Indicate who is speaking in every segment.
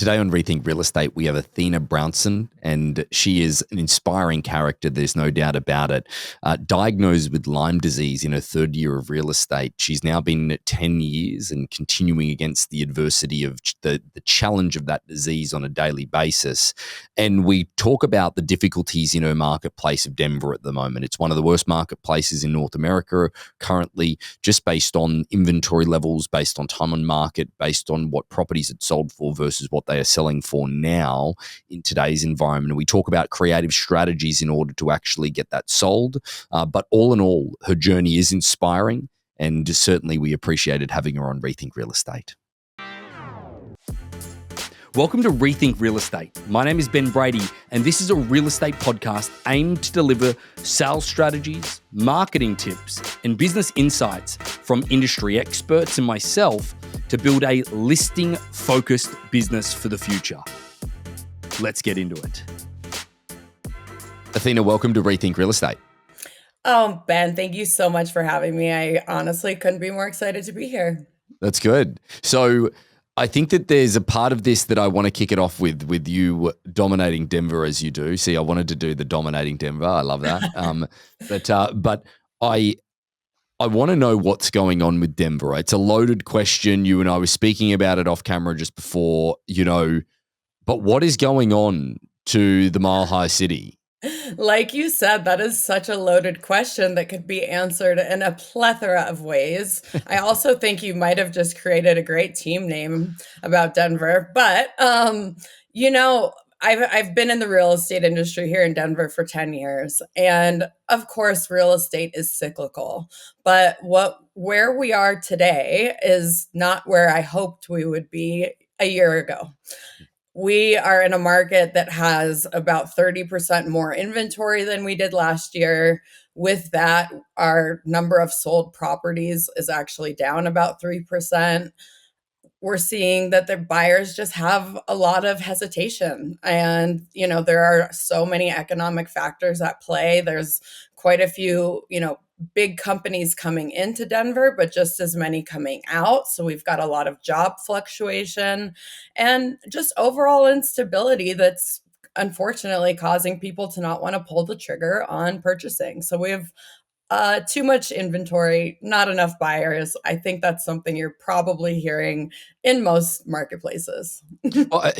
Speaker 1: Today on Rethink Real Estate, we have Athena Brownson, and she is an inspiring character. There's no doubt about it. Diagnosed with Lyme disease in her third year of real estate. She's now been 10 years and continuing against the adversity of the challenge of that disease on a daily basis. And we talk about the difficulties in her marketplace of Denver at the moment. It's one of the worst marketplaces in North America currently, just based on inventory levels, based on time on market, based on what properties it's sold for versus what they are selling for now in today's environment. We talk about creative strategies in order to actually get that sold. But all in all, her journey is inspiring, and certainly we appreciated having her on Rethink Real Estate. Welcome to Rethink Real Estate. My name is Ben Brady, and this is a real estate podcast aimed to deliver sales strategies, marketing tips, and business insights from industry experts and myself to build a listing-focused business for the future. Let's get into it. Athena, welcome to Rethink Real Estate.
Speaker 2: Oh, Ben, thank you so much for having me. I honestly couldn't be more excited to be here.
Speaker 1: That's good. So I think that there's a part of this that I want to kick it off with you dominating Denver as you do. See, I wanted to do the dominating Denver. I love that. But I want to know what's going on with Denver. It's a loaded question. You and I were speaking about it off camera just before, but what is going on to the Mile High City?
Speaker 2: Like you said, that is such a loaded question that could be answered in a plethora of ways. I also think you might have just created a great team name about Denver. But, I've been in the real estate industry here in Denver for 10 years. And of course, real estate is cyclical. But where we are today is not where I hoped we would be a year ago. We are in a market that has about 30% more inventory than we did last year. With that, our number of sold properties is actually down about 3%. We're seeing that the buyers just have a lot of hesitation. And, there are so many economic factors at play. There's quite a few, big companies coming into Denver, but just as many coming out. So we've got a lot of job fluctuation and just overall instability that's unfortunately causing people to not want to pull the trigger on purchasing. So we have too much inventory, not enough buyers. I think that's something you're probably hearing in most marketplaces.
Speaker 1: I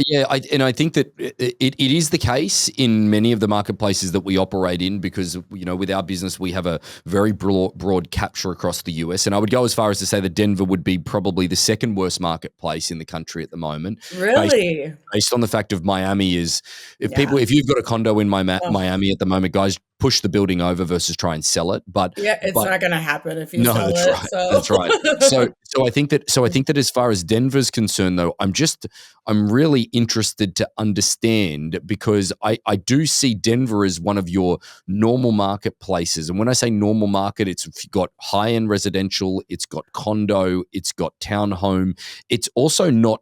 Speaker 1: think that it is the case in many of the marketplaces that we operate in because, with our business, we have a very broad capture across the US. And I would go as far as to say that Denver would be probably the second worst marketplace in the country at the moment.
Speaker 2: Really?
Speaker 1: Based on the fact of Miami is, if you've got a condo in Miami at the moment, guys, push the building over versus try and sell it. But
Speaker 2: it's not going to happen if you sell
Speaker 1: that's
Speaker 2: it.
Speaker 1: Right.
Speaker 2: So.
Speaker 1: That's right. So I think that as far as Denver's concerned, though, I'm really interested to understand because I do see Denver as one of your normal marketplaces. And when I say normal market, it's got high-end residential, it's got condo, it's got townhome. It's also not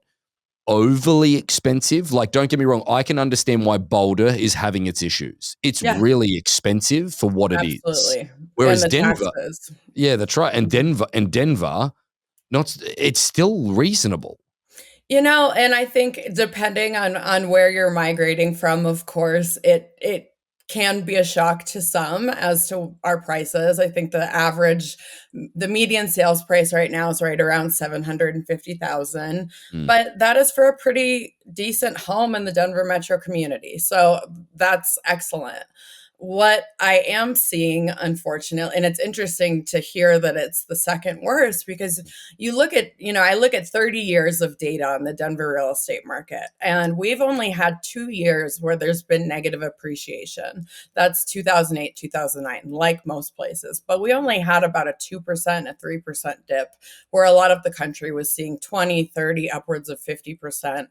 Speaker 1: overly expensive. Like, don't get me wrong, I can understand why Boulder is having its issues. It's really expensive for what it is.
Speaker 2: Absolutely.
Speaker 1: Whereas
Speaker 2: and the
Speaker 1: Denver,
Speaker 2: taxes.
Speaker 1: that's right. And Denver, it's still reasonable.
Speaker 2: And I think depending on where you're migrating from, of course, it can be a shock to some as to our prices. I think the median sales price right now is right around $750,000, but that is for a pretty decent home in the Denver metro community. So that's excellent. What I am seeing, unfortunately, and it's interesting to hear that it's the second worst because you look at, I look at 30 years of data on the Denver real estate market, and we've only had 2 years where there's been negative appreciation. That's 2008, 2009, like most places. But we only had about a 2%, a 3% dip, where a lot of the country was seeing 20, 30, upwards of 50%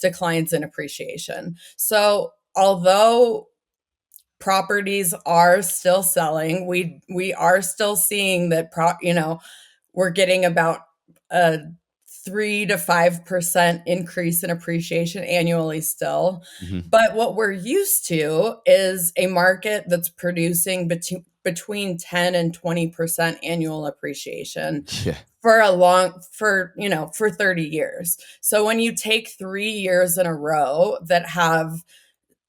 Speaker 2: declines in appreciation. So although properties are still selling, we are still seeing that we're getting about a 3 to 5% increase in appreciation annually still. But what we're used to is a market that's producing between 10 and 20% annual appreciation
Speaker 1: Yeah.
Speaker 2: for 30 years. So when you take 3 years in a row that have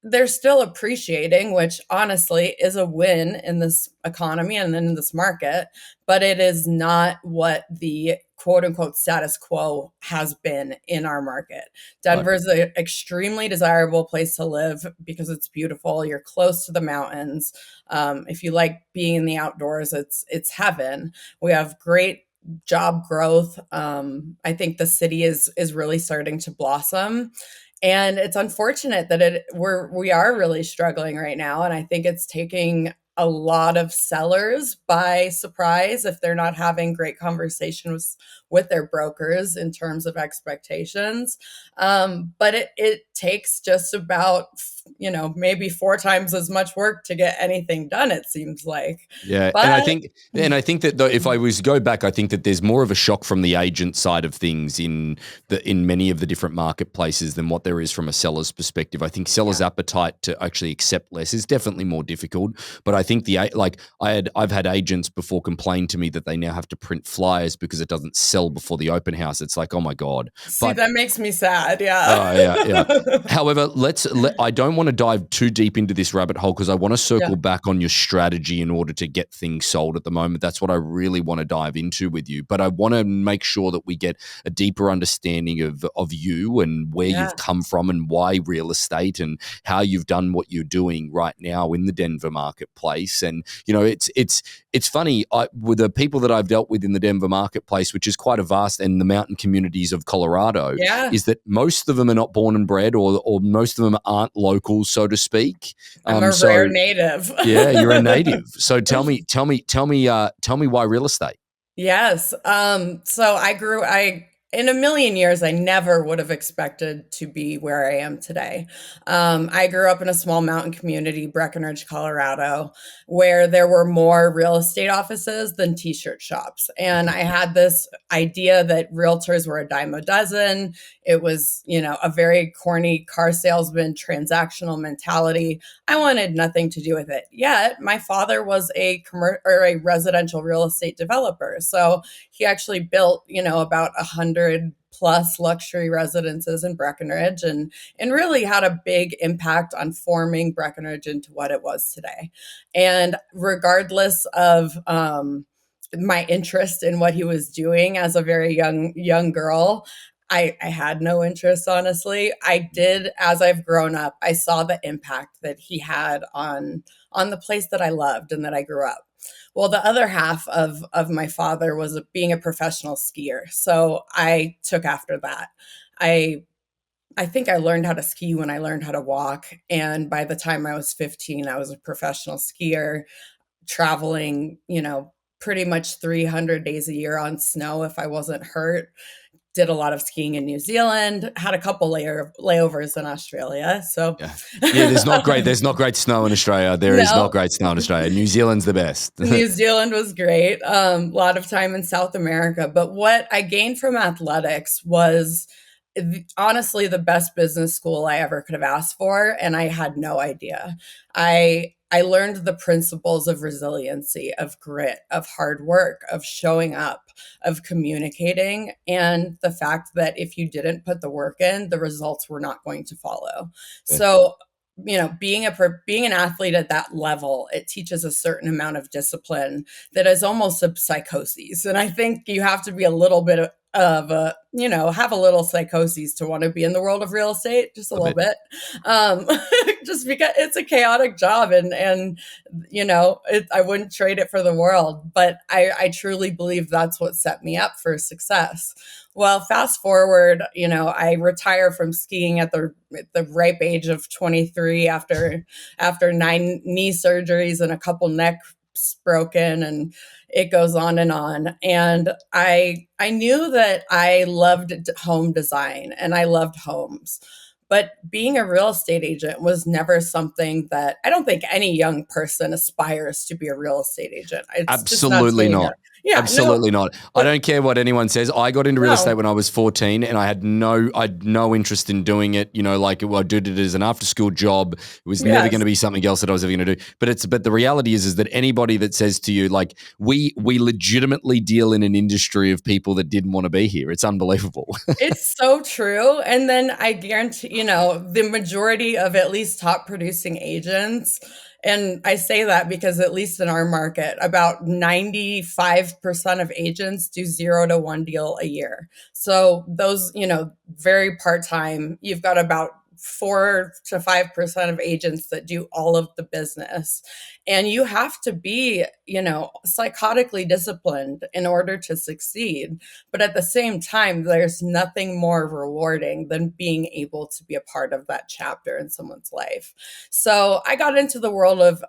Speaker 2: they're still appreciating, which honestly is a win in this economy and in this market, but it is not what the quote unquote status quo has been in our market.
Speaker 1: Right.
Speaker 2: Denver is an extremely desirable place to live because it's beautiful. You're close to the mountains. If you like being in the outdoors, it's heaven. We have great job growth. I think the city is really starting to blossom, and it's unfortunate that we are really struggling right now. And I think it's taking a lot of sellers by surprise if they're not having great conversations with their brokers in terms of expectations. But it takes just about, maybe 4 times as much work to get anything done, it seems like.
Speaker 1: Yeah, and I
Speaker 2: But
Speaker 1: think that though, if I was to go back, I think that there's more of a shock from the agent side of things in many of the different marketplaces than what there is from a seller's perspective. I think sellers'
Speaker 2: yeah,
Speaker 1: appetite to actually accept less is definitely more difficult. But I think I've had agents before complain to me that they now have to print flyers because it doesn't sell before the open house. It's like, oh my god.
Speaker 2: see,
Speaker 1: But
Speaker 2: that makes me sad. Yeah.
Speaker 1: oh yeah, yeah. However, I don't want to dive too deep into this rabbit hole because I want to
Speaker 2: Yeah.
Speaker 1: circle back on your strategy in order to get things sold at the moment. That's what I really want to dive into with you. But I want to make sure that we get a deeper understanding of you and where
Speaker 2: Yeah.
Speaker 1: you've come from and why real estate and how you've done what you're doing right now in the Denver marketplace. And it's funny with the people that I've dealt with in the Denver marketplace, which is quite a vast, and the mountain communities of Colorado,
Speaker 2: Yeah.
Speaker 1: is that most of them are not born and bred, or most of them aren't locals, so to speak.
Speaker 2: I'm a rare
Speaker 1: So
Speaker 2: native.
Speaker 1: yeah, you're a native. So tell me why real estate.
Speaker 2: Yes. So in a million years, I never would have expected to be where I am today. I grew up in a small mountain community, Breckenridge, Colorado, where there were more real estate offices than t-shirt shops. And I had this idea that realtors were a dime a dozen. It was, a very corny car salesman transactional mentality. I wanted nothing to do with it. Yet my father was a residential real estate developer. So he actually built, about 100+ luxury residences in Breckenridge, and really had a big impact on forming Breckenridge into what it was today. And regardless of my interest in what he was doing as a very young girl, I had no interest, honestly. I did, as I've grown up, I saw the impact that he had on the place that I loved and that I grew up. Well, the other half of my father was being a professional skier. So I took after that. I I think I learned how to ski when I learned how to walk. And by the time I was 15, I was a professional skier, traveling, pretty much 300 days a year on snow if I wasn't hurt. Did a lot of skiing in New Zealand, had a couple layovers in Australia. So,
Speaker 1: Yeah. Yeah, there's not great snow in Australia. There is not
Speaker 2: no,
Speaker 1: great snow in Australia. New Zealand's the best.
Speaker 2: New Zealand was great. A lot of time in South America. But what I gained from athletics was honestly the best business school I ever could have asked for. And I had no idea. I learned the principles of resiliency, of grit, of hard work, of showing up, of communicating, and the fact that if you didn't put the work in, the results were not going to follow.
Speaker 1: Yeah,
Speaker 2: So, being an athlete at that level, it teaches a certain amount of discipline that is almost a psychosis. And I think you have to be a little bit of a, have a little psychosis to want to be in the world of real estate, just a
Speaker 1: a
Speaker 2: little
Speaker 1: bit.
Speaker 2: bit. Um, just because it's a chaotic job, and I wouldn't trade it for the world. But I truly believe that's what set me up for success. Well, fast forward, I retire from skiing at the ripe age of 23 after 9 knee surgeries and a couple necks broken, and it goes on and on. And I knew that I loved home design and I loved homes. But being a real estate agent was never something that I don't think any young person aspires to be a real estate agent. It's just not
Speaker 1: Absolutely
Speaker 2: sitting
Speaker 1: not.
Speaker 2: there. Yeah, no,
Speaker 1: Absolutely not. I
Speaker 2: but
Speaker 1: don't care what anyone says. I got into real estate
Speaker 2: no,
Speaker 1: when I was 14 and I had no interest in doing it. You know, like I did it as an after school job. It was never going
Speaker 2: yes.
Speaker 1: to be something else that I was ever going to do. But the reality is that anybody that says to you, like, we legitimately deal in an industry of people that didn't want to be here. It's unbelievable.
Speaker 2: It's so true. And then I guarantee, the majority of at least top producing agents, and I say that because at least in our market, about 95% of agents do 0 to 1 deal a year. So those, very part-time, you've got about 4 to 5% of agents that do all of the business. And you have to be, psychotically disciplined in order to succeed. But at the same time, there's nothing more rewarding than being able to be a part of that chapter in someone's life. So I got into the world of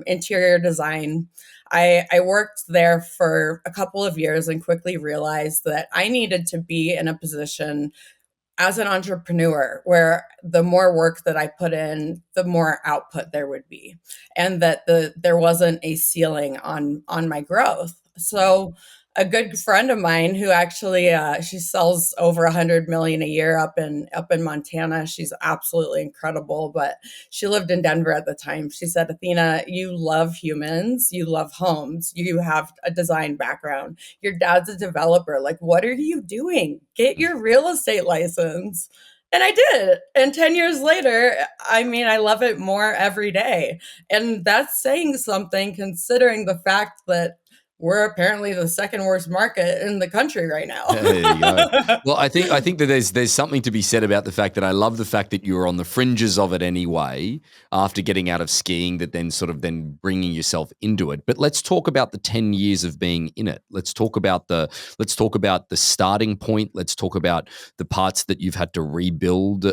Speaker 2: interior design. I worked there for a couple of years and quickly realized that I needed to be in a position as an entrepreneur where the more work that I put in, the more output there would be, and that there wasn't a ceiling on my growth. So a good friend of mine who actually she sells over 100 million a year up in Montana. She's absolutely incredible, but she lived in Denver at the time. She said, Athena, you love humans, you love homes, you have a design background, your dad's a developer. Like, what are you doing? Get your real estate license. And I did. And 10 years later, I mean, I love it more every day. And that's saying something considering the fact that we're apparently the second worst market in the country right now.
Speaker 1: There you go. Well, I think that there's something to be said about the fact that I love the fact that you were on the fringes of it anyway after getting out of skiing, that then sort of then bringing yourself into it. But let's talk about the 10 years of being in it. Let's talk about the starting point. Let's talk about the parts that you've had to rebuild.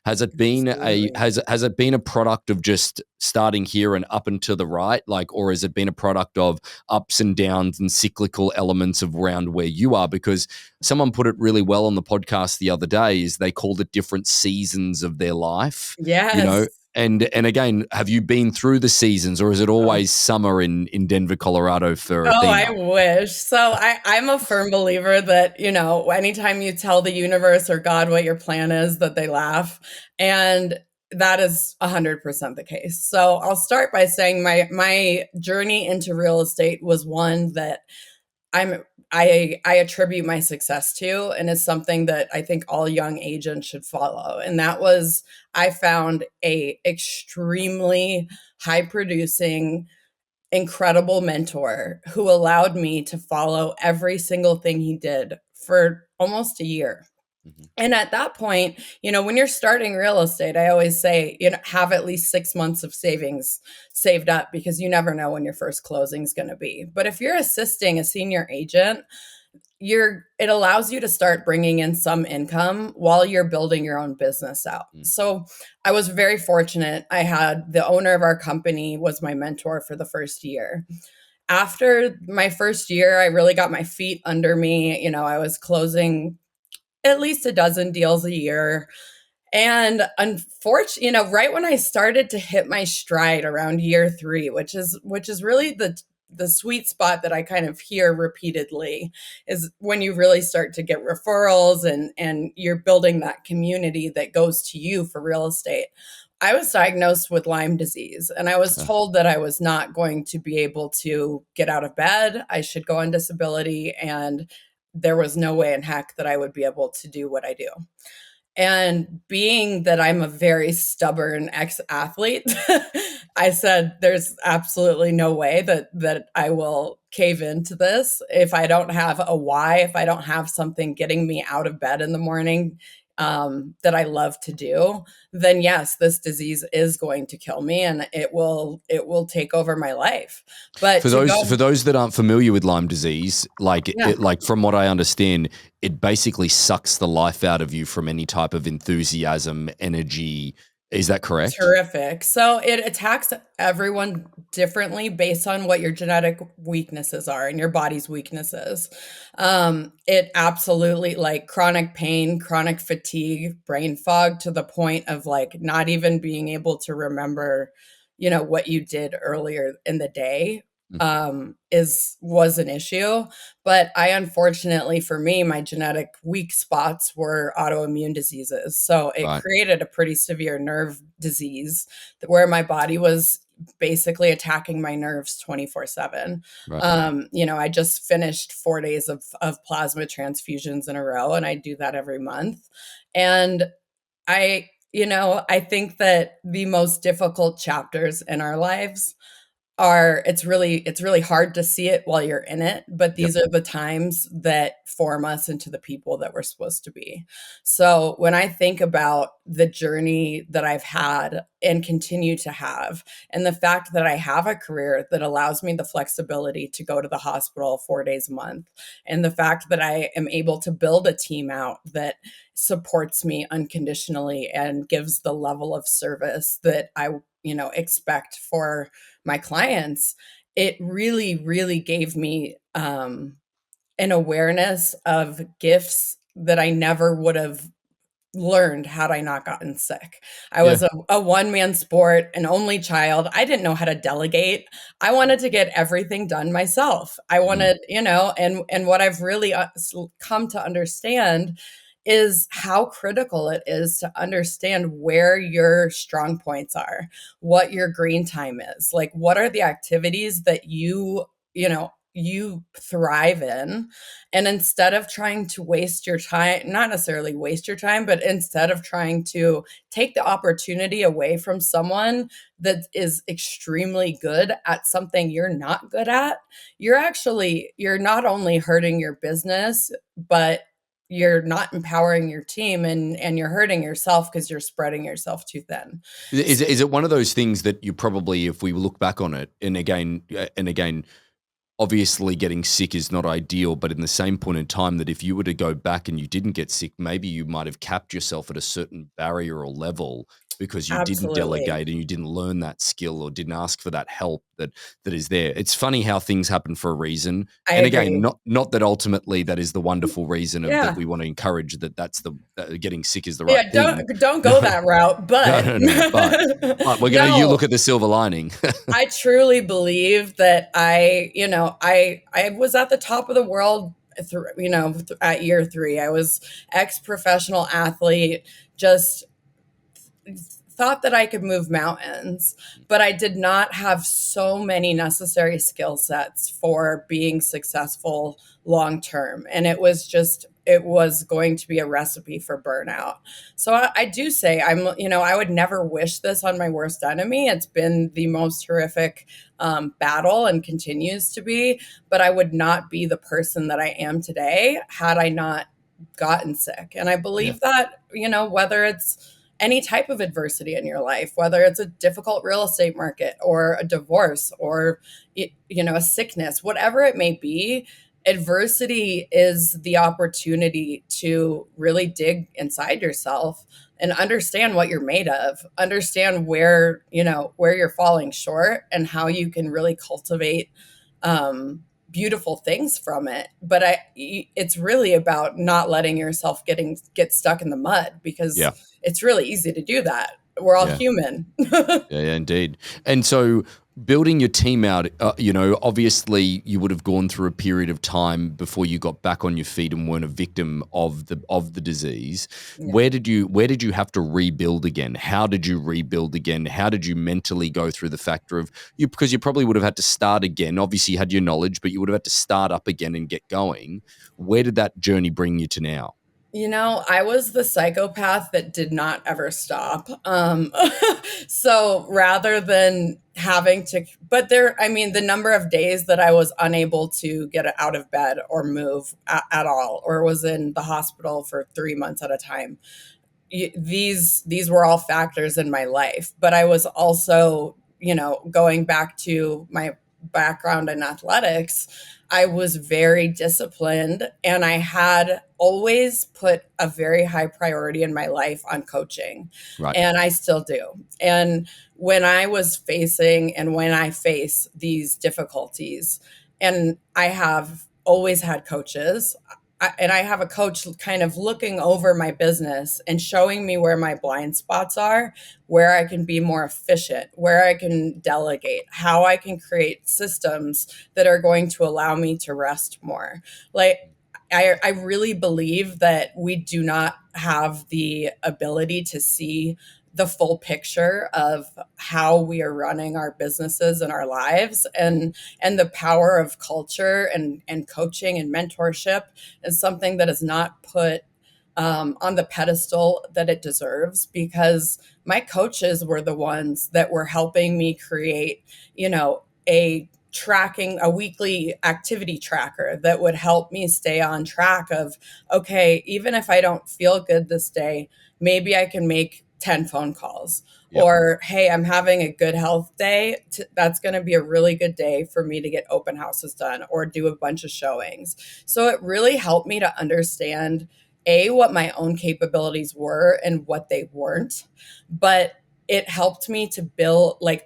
Speaker 1: Has it been a
Speaker 2: Absolutely.
Speaker 1: has it been a product of just starting here and up and to the right, like, or has it been a product of ups and downs and cyclical elements of around where you are? Because someone put it really well on the podcast the other day, is they called it different seasons of their life, you
Speaker 2: Yes.
Speaker 1: know. And again, have you been through the seasons, or is it
Speaker 2: Oh.
Speaker 1: always summer in Denver, Colorado for
Speaker 2: Oh, I
Speaker 1: Athena?
Speaker 2: wish. So I'm a firm believer that, anytime you tell the universe or God what your plan is, that they laugh. And that is 100% the case. So I'll start by saying my journey into real estate was one that I'm I attribute my success to, and it's something that I think all young agents should follow. And that was, I found a extremely high producing, incredible mentor who allowed me to follow every single thing he did for almost a year.
Speaker 1: Mhm.
Speaker 2: And at that point, when you're starting real estate, I always say, have at least 6 months of savings saved up, because you never know when your first closing is going to be. But if you're assisting a senior agent, it allows you to start bringing in some income while you're building your own business out.
Speaker 1: Mm.
Speaker 2: So I was very fortunate. I had the owner of our company was my mentor for the first year. After my first year, I really got my feet under me. I was closing at least a dozen deals a year. And unfortunately, right when I started to hit my stride around year 3, which is really the sweet spot that I kind of hear repeatedly, is when you really start to get referrals and you're building that community that goes to you for real estate. I was diagnosed with Lyme disease, and I was
Speaker 1: Uh,
Speaker 2: told that I was not going to be able to get out of bed. I should go on disability, and there was no way in heck that I would be able to do what I do. And being that I'm a very stubborn ex-athlete, I said, there's absolutely no way that I will cave into this. If I don't have a why, if I don't have something getting me out of bed in the morning, that I love to do, then yes, this disease is going to kill me, and it will take over my life. But
Speaker 1: For
Speaker 2: to
Speaker 1: those
Speaker 2: go,
Speaker 1: for those that aren't familiar with Lyme disease,
Speaker 2: yeah.
Speaker 1: like from what I understand, it basically sucks the life out of you from any type of enthusiasm, energy. Is that correct?
Speaker 2: Terrific. So it attacks everyone differently based on what your genetic weaknesses are and your body's weaknesses. It absolutely, like, chronic pain, chronic fatigue, brain fog, to the point of like not even being able to remember, what you did earlier in the day. was an issue. But I unfortunately, for me, my genetic weak spots were autoimmune diseases. So it
Speaker 1: Right.
Speaker 2: created a pretty severe nerve disease where my body was basically attacking my nerves 24/7.
Speaker 1: Right.
Speaker 2: I just finished 4 days of plasma transfusions in a row, and I do that every month. And I think that the most difficult chapters in our lives it's really hard to see it while you're in it, but
Speaker 1: Yep.
Speaker 2: these are the times that form us into the people that we're supposed to be. So when I think about the journey that I've had and continue to have, and the fact that I have a career that allows me the flexibility to go to the hospital 4 days a month, and the fact that I am able to build a team out that supports me unconditionally and gives the level of service that I expect for my clients, it really, really gave me an awareness of gifts that I never would have learned had I not gotten sick. I
Speaker 1: Yeah.
Speaker 2: was a one-man sport, an only child. I didn't know how to delegate. I wanted to get everything done myself. I
Speaker 1: Mm.
Speaker 2: wanted, and what I've really come to understand is how critical it is to understand where your strong points are, what your green time is. Like, what are the activities that you thrive in, and instead of trying to waste your time, not necessarily waste your time, but instead of trying to take the opportunity away from someone that is extremely good at something you're not good at, you're not only hurting your business, but you're not empowering your team, and you're hurting yourself because you're spreading yourself too thin.
Speaker 1: Is it one of those things that you probably, if we look back on it, and again, obviously getting sick is not ideal, but in the same point in time that if you were to go back and you didn't get sick, maybe you might have capped yourself at a certain barrier or level because you didn't
Speaker 2: Absolutely.
Speaker 1: delegate and you didn't learn that skill or didn't ask for that help that is there. It's funny how things happen for a reason.
Speaker 2: I
Speaker 1: And again,
Speaker 2: agree.
Speaker 1: not that ultimately that is the wonderful reason of that
Speaker 2: Yeah.
Speaker 1: we want to encourage that's the getting sick is the right
Speaker 2: Yeah,
Speaker 1: thing.
Speaker 2: don't
Speaker 1: No,
Speaker 2: go that route,
Speaker 1: no,
Speaker 2: but
Speaker 1: no, no. But we're gonna you
Speaker 2: no,
Speaker 1: look at the silver lining.
Speaker 2: I truly believe that I was at the top of the world at year 3. I was ex-professional athlete, just thought that I could move mountains, but I did not have so many necessary skill sets for being successful long term. And it was going to be a recipe for burnout. So I do say I would never wish this on my worst enemy. It's been the most horrific battle and continues to be, but I would not be the person that I am today had I not gotten sick. And I
Speaker 1: Yeah.
Speaker 2: believe that, whether it's any type of adversity in your life, whether it's a difficult real estate market or a divorce or a sickness, whatever it may be, adversity is the opportunity to really dig inside yourself and understand what you're made of, understand where you're falling short and how you can really cultivate beautiful things from it. But it's really about not letting yourself get stuck in the mud, because
Speaker 1: Yeah.
Speaker 2: it's really easy to do that. We're all
Speaker 1: Yeah.
Speaker 2: human.
Speaker 1: Yeah, yeah, indeed. And so building your team out, obviously you would have gone through a period of time before you got back on your feet and weren't a victim of the disease.
Speaker 2: Yeah.
Speaker 1: Where did you have to rebuild again? How did you rebuild again? How did you mentally go through the factor of you, because you probably would have had to start again. Obviously you had your knowledge, but you would have had to start up again and get going. Where did that journey bring you to now?
Speaker 2: I was the psychopath that did not ever stop. So rather than having to, but the number of days that I was unable to get out of bed or move at all, or was in the hospital for 3 months at a time, these were all factors in my life. But I was also, going back to my background in athletics, I was very disciplined, and I had always put a very high priority in my life on coaching,
Speaker 1: Right.
Speaker 2: and I still do. And when I face these difficulties, and I have always had coaches, and I have a coach kind of looking over my business and showing me where my blind spots are, where I can be more efficient, where I can delegate, how I can create systems that are going to allow me to rest more. Like, I really believe that we do not have the ability to see the full picture of how we are running our businesses and our lives, and the power of culture and coaching and mentorship is something that is not put on the pedestal that it deserves, because my coaches were the ones that were helping me create, a weekly activity tracker that would help me stay on track of, okay, even if I don't feel good this day, maybe I can make 10 phone calls.
Speaker 1: Yep.
Speaker 2: Or, hey, I'm having a good health day. That's going to be a really good day for me to get open houses done or do a bunch of showings. So it really helped me to understand, what my own capabilities were and what they weren't. But it helped me to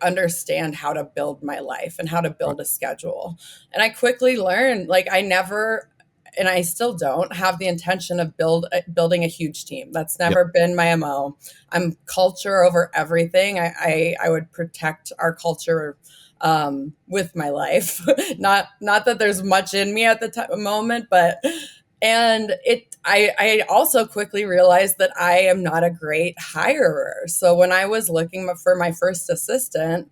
Speaker 2: understand how to build my life and how to
Speaker 1: Right.
Speaker 2: build a schedule. And I quickly learned, I never, and I still don't have the intention of building a huge team. That's
Speaker 1: Yep.
Speaker 2: never been my MO. I'm culture over everything. I would protect our culture with my life. Not that there's much in me at the moment, but I also quickly realized that I am not a great hirer. So when I was looking for my first assistant,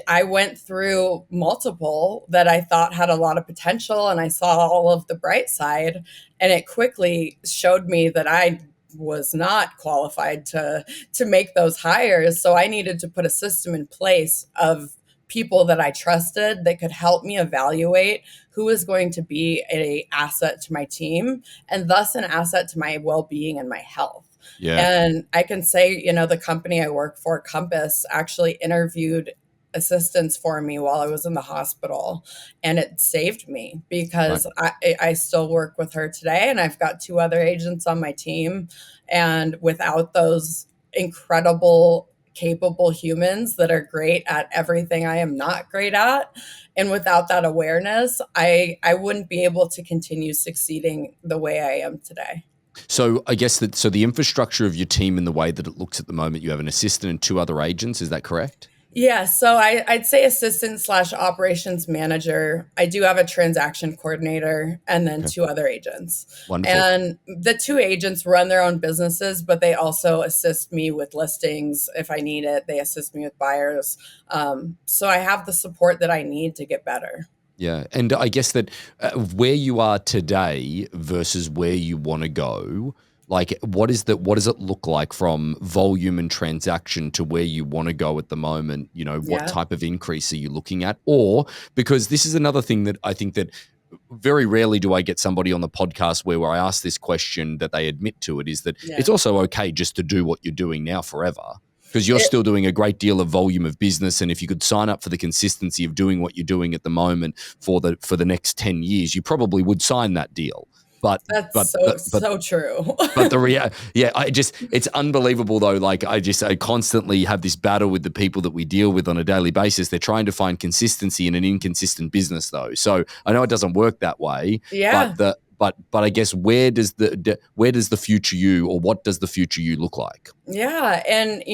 Speaker 2: I went through multiple that I thought had a lot of potential, and I saw all of the bright side, and it quickly showed me that I was not qualified to make those hires. So I needed to put a system in place of people that I trusted that could help me evaluate who is going to be an asset to my team, and thus an asset to my well-being and my health.
Speaker 1: Yeah.
Speaker 2: And I can say, the company I work for, Compass, actually interviewed assistants for me while I was in the hospital, and it saved me
Speaker 1: Right.
Speaker 2: because I still work with her today, and I've got two other agents on my team. And without those incredible, capable humans that are great at everything I am not great at, and without that awareness, I wouldn't be able to continue succeeding the way I am today.
Speaker 1: So I guess so the infrastructure of your team and the way that it looks at the moment, you have an assistant and two other agents. Is that correct?
Speaker 2: Yeah, so I'd say assistant slash operations manager. I do have a transaction coordinator and then
Speaker 1: Okay.
Speaker 2: two other agents.
Speaker 1: Wonderful.
Speaker 2: And the two agents run their own businesses, but they also assist me with listings if I need it. They assist me with buyers. So I have the support that I need to get better.
Speaker 1: Yeah. And I guess that where you are today versus where you want to go, like what does it look like from volume and transaction to where you want to go at the moment? What
Speaker 2: Yeah.
Speaker 1: type of increase are you looking at? Or because this is another thing that I think that very rarely do I get somebody on the podcast where I ask this question that they admit to it, is that
Speaker 2: Yeah.
Speaker 1: it's also okay just to do what you're doing now forever. Because you're
Speaker 2: It-
Speaker 1: still doing a great deal of volume of business, and if you could sign up for the consistency of doing what you're doing at the moment for the next 10 years, you probably would sign that deal. But
Speaker 2: that's
Speaker 1: but
Speaker 2: so,
Speaker 1: but
Speaker 2: so true.
Speaker 1: but it's unbelievable though. Like I constantly have this battle with the people that we deal with on a daily basis. They're trying to find consistency in an inconsistent business though. So I know it doesn't work that way,
Speaker 2: Yeah.
Speaker 1: but I guess where does the future you, or what does the future you look like?
Speaker 2: Yeah, and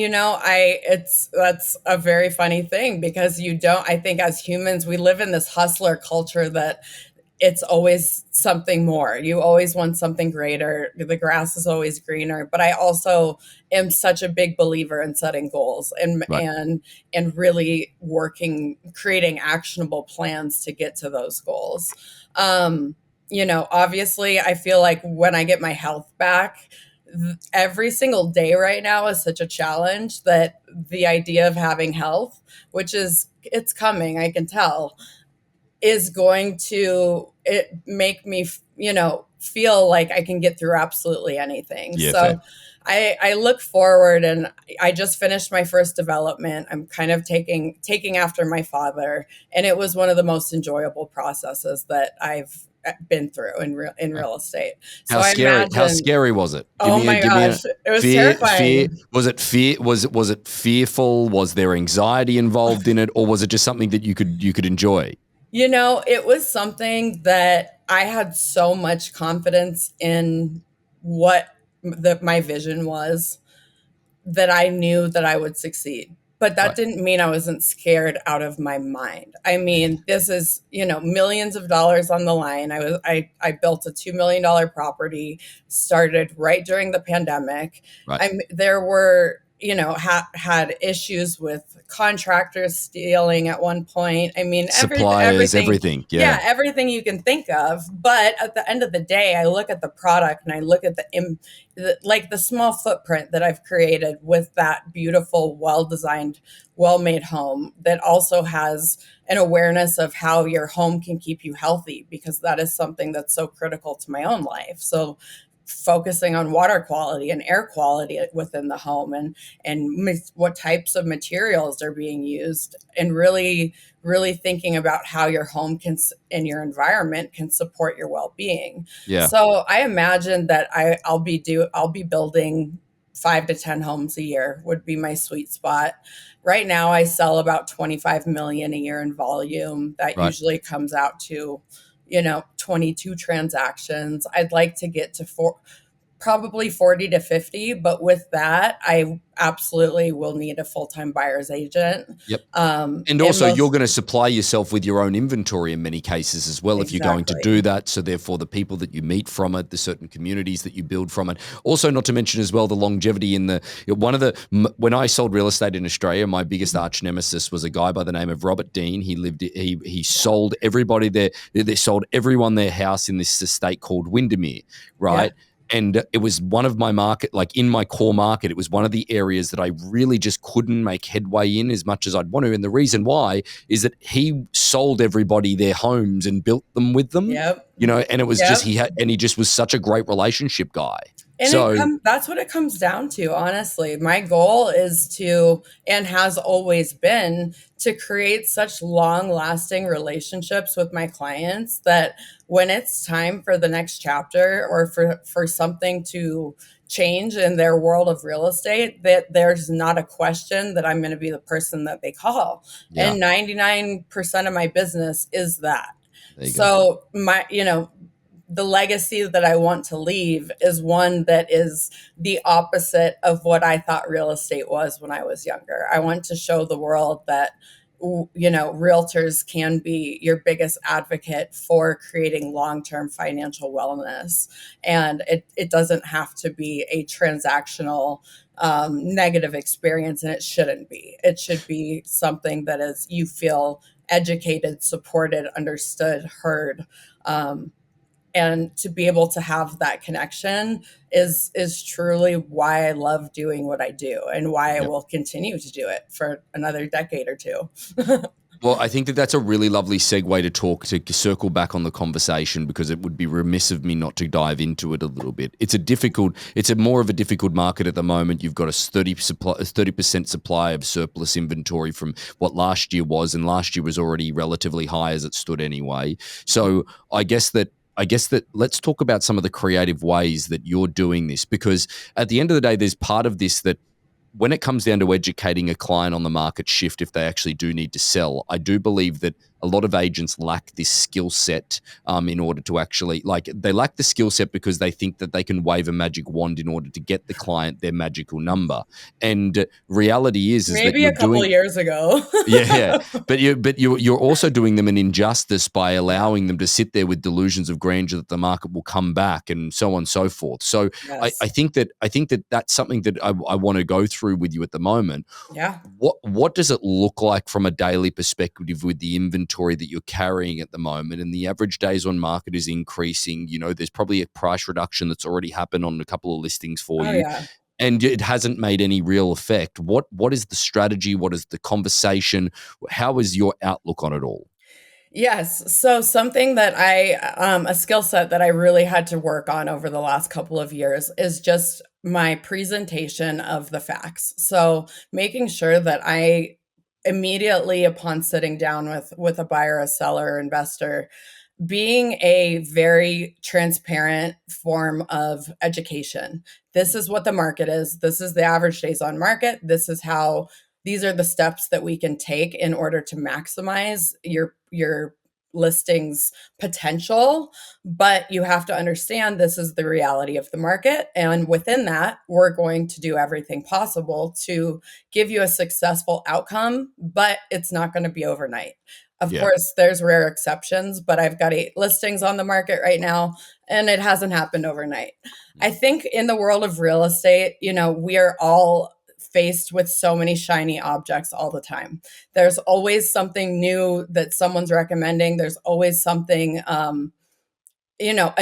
Speaker 2: that's a very funny thing, because I think as humans we live in this hustler culture that it's always something more. You always want something greater. The grass is always greener. But I also am such a big believer in setting goals and
Speaker 1: Right.
Speaker 2: really creating actionable plans to get to those goals. Obviously I feel like when I get my health back, every single day right now is such a challenge that the idea of having health, it's coming, I can tell, is going to make me, feel like I can get through absolutely anything.
Speaker 1: Yeah,
Speaker 2: So
Speaker 1: fair.
Speaker 2: I look forward, and I just finished my first development. I'm kind of taking after my father, and it was one of the most enjoyable processes that I've been through in real estate. So
Speaker 1: How
Speaker 2: I
Speaker 1: scary? How
Speaker 2: imagine,
Speaker 1: scary was it?
Speaker 2: oh my
Speaker 1: Give me a
Speaker 2: gosh, it was
Speaker 1: fear. Fear.
Speaker 2: terrifying.
Speaker 1: Was it fear? Was it fearful? Was there anxiety involved in it, or was it just something that you could enjoy?
Speaker 2: It was something that I had so much confidence in what my vision was, that I knew that I would succeed. But that
Speaker 1: Right.
Speaker 2: didn't mean I wasn't scared out of my mind. I mean, this is, millions of dollars on the line. I built a $2 million property, started right during the pandemic.
Speaker 1: Right.
Speaker 2: There were, had issues with contractors stealing at one point. I mean,
Speaker 1: Suppliers,
Speaker 2: everything,
Speaker 1: everything.
Speaker 2: yeah,
Speaker 1: Yeah.
Speaker 2: everything you can think of. But at the end of the day, I look at the product and I look at like the small footprint that I've created with that beautiful, well designed, well made home that also has an awareness of how your home can keep you healthy, because that is something that's so critical to my own life. So focusing on water quality and air quality within the home, and what types of materials are being used, and really thinking about how your home can and your environment can support your well-being.
Speaker 1: Yeah.
Speaker 2: So I imagine that I'll be building 5 to 10 homes a year would be my sweet spot. Right now I sell about 25 million a year in volume. That
Speaker 1: Right.
Speaker 2: usually comes out to 22 transactions. I'd like to get to probably 40 to 50, but with that I absolutely will need a full-time buyer's agent.
Speaker 1: Yep. And
Speaker 2: And
Speaker 1: also, you're
Speaker 2: most
Speaker 1: going to supply yourself with your own inventory in many cases as well, if you're going to do
Speaker 2: exactly.
Speaker 1: that. So, therefore, the people that you meet from it, the certain communities that you build from it. Also, not to mention as well the longevity in the one of the when I sold real estate in Australia, my biggest arch nemesis was a guy by the name of Robert Dean. He sold everybody they sold everyone their house in this estate called Windermere,
Speaker 2: Yeah.
Speaker 1: right? And it was one of my market, like in my core market, it was one of the areas that I really just couldn't make headway in as much as I'd want to. And the reason why is that he sold everybody their homes and built them with them,
Speaker 2: Yep.
Speaker 1: and it was just,
Speaker 2: Yep.
Speaker 1: he just was such a great relationship guy.
Speaker 2: And
Speaker 1: So,
Speaker 2: that's what it comes down to, honestly. My goal is to, and has always been, to create such long-lasting relationships with my clients that when it's time for the next chapter, or for something to change in their world of real estate, that there's not a question that I'm going to be the person that they call.
Speaker 1: yeah,
Speaker 2: And 99% of my business is that.
Speaker 1: there you go.
Speaker 2: So the legacy that I want to leave is one that is the opposite of what I thought real estate was when I was younger. I want to show the world that realtors can be your biggest advocate for creating long-term financial wellness, and it doesn't have to be a transactional negative experience, and it shouldn't be. It should be something that is, you feel educated, supported, understood, heard. And to be able to have that connection is truly why I love doing what I do, and why I
Speaker 1: Yep.
Speaker 2: will continue to do it for another decade or two.
Speaker 1: Well, I think that that's a really lovely segue to circle back on the conversation, because it would be remiss of me not to dive into it a little bit. It's a more of a difficult market at the moment. You've got a 30% supply of surplus inventory from what last year was, and last year was already relatively high as it stood anyway. So I guess that let's talk about some of the creative ways that you're doing this, because at the end of the day, there's part of this that when it comes down to educating a client on the market shift, if they actually do need to sell, I do believe that a lot of agents lack this skill set in order to actually, like, they lack the skill set because they think that they can wave a magic wand in order to get the client their magical number. And reality is that
Speaker 2: Maybe
Speaker 1: you're
Speaker 2: a couple
Speaker 1: doing,
Speaker 2: years ago.
Speaker 1: yeah, but you're also doing them an injustice by allowing them to sit there with delusions of grandeur that the market will come back and so on and so forth. So I,
Speaker 2: Yes.
Speaker 1: I think that that's something that I want to go through with you at the moment.
Speaker 2: Yeah.
Speaker 1: What does it look like from a daily perspective with the inventory that you're carrying at the moment? And the average days on market is increasing. There's probably a price reduction that's already happened on a couple of listings for
Speaker 2: Oh
Speaker 1: you,
Speaker 2: yeah.
Speaker 1: and it hasn't made any real effect. What is the strategy? What is the conversation? How is your outlook on it all?
Speaker 2: Yes. So something that a skill set that I really had to work on over the last couple of years is just my presentation of the facts. So making sure that I immediately, upon sitting down with a buyer, a seller, investor, being a very transparent form of education. This is what the market is. This is the average days on market. These are the steps that we can take in order to maximize your listings potential, but you have to understand this is the reality of the market. And within that, we're going to do everything possible to give you a successful outcome, but it's not going to be overnight. Of
Speaker 1: Yeah.
Speaker 2: course, there's rare exceptions, but I've got 8 listings on the market right now, and it hasn't happened overnight. I think in the world of real estate, we are all faced with so many shiny objects all the time. There's always something new that someone's recommending. There's always something, a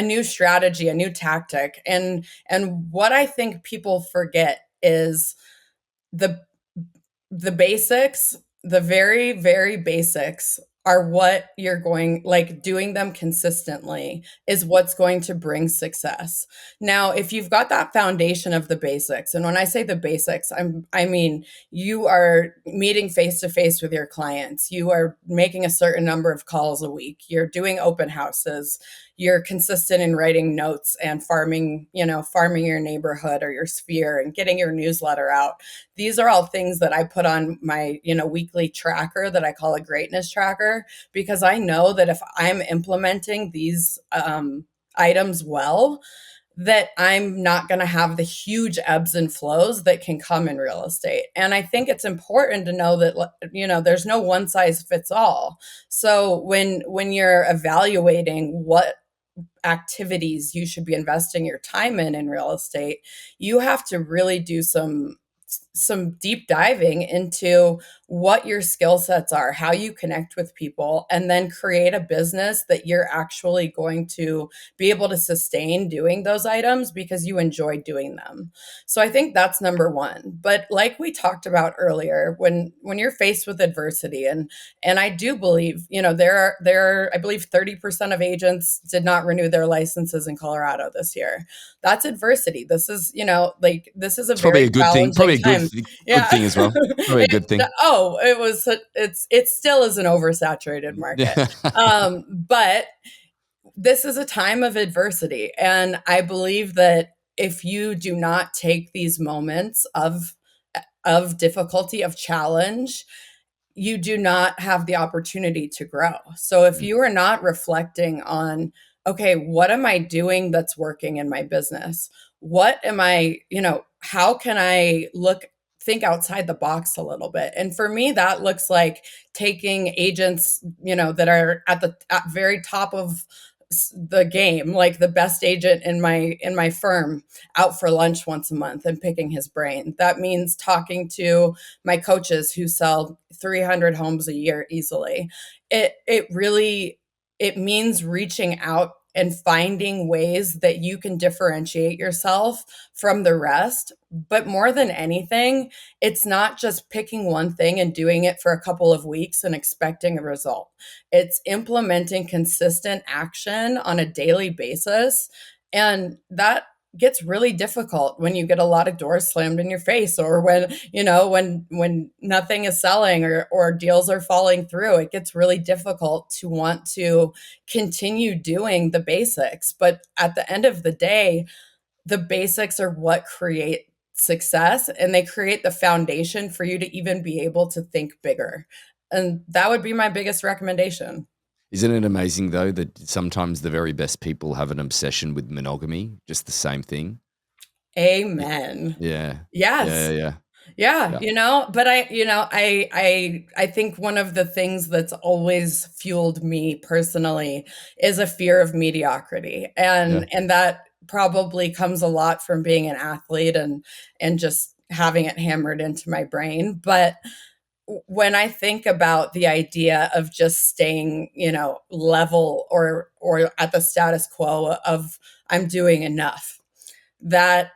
Speaker 2: new strategy, a new tactic. And what I think people forget is the the basics, the very, very basics are what you're going, like doing them consistently is what's going to bring success. Now, if you've got that foundation of the basics, and when I say the basics, I mean you are meeting face to face with your clients, you are making a certain number of calls a week, you're doing open houses, you're consistent in writing notes and farming your neighborhood or your sphere and getting your newsletter out. These are all things that I put on my, weekly tracker that I call a greatness tracker, because I know that if I'm implementing these items well, that I'm not going to have the huge ebbs and flows that can come in real estate. And I think it's important to know that, there's no one size fits all. So when you're evaluating what activities you should be investing your time in real estate, you have to really do some deep diving into what your skill sets are, how you connect with people, and then create a business that you're actually going to be able to sustain doing those items because you enjoy doing them. So I think that's number one. But like we talked about earlier, when you're faced with adversity, and I do believe, there are I believe 30% of agents did not renew their licenses in Colorado this year. That's adversity. This is, this is a
Speaker 1: It's probably
Speaker 2: very
Speaker 1: a good thing. Probably
Speaker 2: challenging
Speaker 1: a
Speaker 2: time.
Speaker 1: good
Speaker 2: Yeah.
Speaker 1: thing as well. Probably a good thing.
Speaker 2: It still is an oversaturated market. But this is a time of adversity. And I believe that if you do not take these moments of difficulty, of challenge, you do not have the opportunity to grow. So if you are not reflecting on, okay, what am I doing that's working in my business? What am I, how can I think outside the box a little bit? And for me, that looks like taking agents, that are at very top of the game, like the best agent in my firm, out for lunch once a month and picking his brain. That means talking to my coaches who sell 300 homes a year easily. It means reaching out and finding ways that you can differentiate yourself from the rest. But more than anything, it's not just picking one thing and doing it for a couple of weeks and expecting a result. It's implementing consistent action on a daily basis. And that gets really difficult when you get a lot of doors slammed in your face, or when nothing is selling, or deals are falling through. It gets really difficult to want to continue doing the basics. But at the end of the day, the basics are what create success, and they create the foundation for you to even be able to think bigger. And that would be my biggest recommendation.
Speaker 1: Isn't it amazing though that sometimes the very best people have an obsession with monogamy? Just the same thing. Y-
Speaker 2: Amen.
Speaker 1: Yeah. Yeah.
Speaker 2: Yes.
Speaker 1: Yeah.
Speaker 2: Yeah,
Speaker 1: Yeah.
Speaker 2: but I think one of the things that's always fueled me personally is a fear of mediocrity.
Speaker 1: Yeah.
Speaker 2: And that probably comes a lot from being an athlete and just having it hammered into my brain. But when I think about the idea of just staying, level or at the status quo of I'm doing enough, that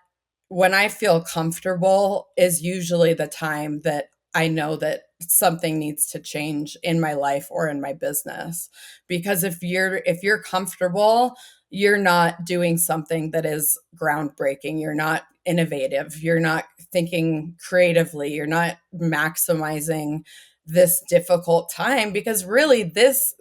Speaker 2: when I feel comfortable is usually the time that I know that something needs to change in my life or in my business. Because if you're comfortable, you're not doing something that is groundbreaking. You're not innovative. You're not thinking creatively. You're not maximizing this difficult time, because really this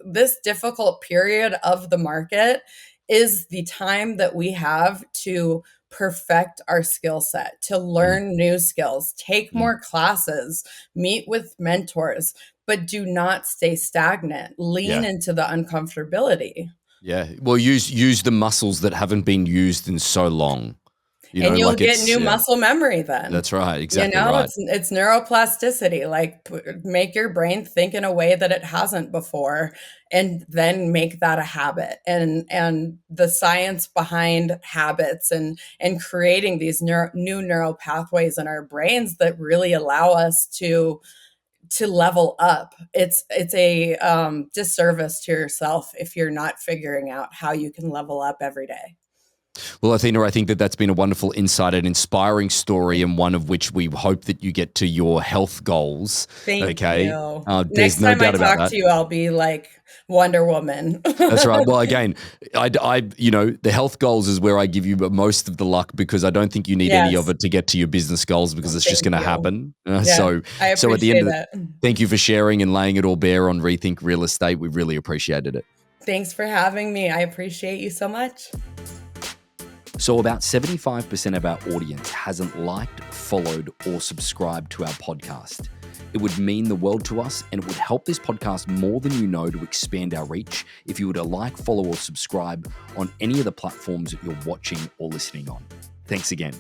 Speaker 2: difficult period of the market is the time that we have to perfect our skill set, to
Speaker 1: Mm,
Speaker 2: learn new skills, take
Speaker 1: mm,
Speaker 2: more classes, meet with mentors, but do not stay stagnant. Lean
Speaker 1: Yeah.
Speaker 2: into the uncomfortability.
Speaker 1: Yeah. Well, use the muscles that haven't been used in so long.
Speaker 2: And you'll
Speaker 1: Like
Speaker 2: get
Speaker 1: it's
Speaker 2: new
Speaker 1: yeah.
Speaker 2: muscle memory then.
Speaker 1: That's right.
Speaker 2: You
Speaker 1: Exactly
Speaker 2: know,
Speaker 1: right.
Speaker 2: it's neuroplasticity, like make your brain think in a way that it hasn't before and then make that a habit. And the science behind habits and creating these new neural pathways in our brains that really allow us to level up. It's a disservice to yourself if you're not figuring out how you can level up every day.
Speaker 1: Well, Athena, I think that that's been a wonderful insight, an inspiring story, and one of which we hope that you get to your health goals.
Speaker 2: Thank
Speaker 1: Okay.
Speaker 2: you.
Speaker 1: There's
Speaker 2: Next
Speaker 1: no
Speaker 2: time I
Speaker 1: doubt about
Speaker 2: talk
Speaker 1: that.
Speaker 2: to you, I'll be like Wonder Woman.
Speaker 1: That's right. Well, again, the health goals is where I give you most of the luck because I don't think you need any of
Speaker 2: Yes.
Speaker 1: it to get to your business goals because it's just
Speaker 2: Thank
Speaker 1: going to
Speaker 2: you.
Speaker 1: happen.
Speaker 2: Yeah, I
Speaker 1: So at the end
Speaker 2: appreciate
Speaker 1: of
Speaker 2: it.
Speaker 1: thank you for sharing and laying it all bare on Rethink Real Estate. We really appreciated it.
Speaker 2: Thanks for having me. I appreciate you so much.
Speaker 1: So about 75% of our audience hasn't liked, followed, or subscribed to our podcast. It would mean the world to us, and it would help this podcast more than you know to expand our reach if you were to like, follow, or subscribe on any of the platforms that you're watching or listening on. Thanks again.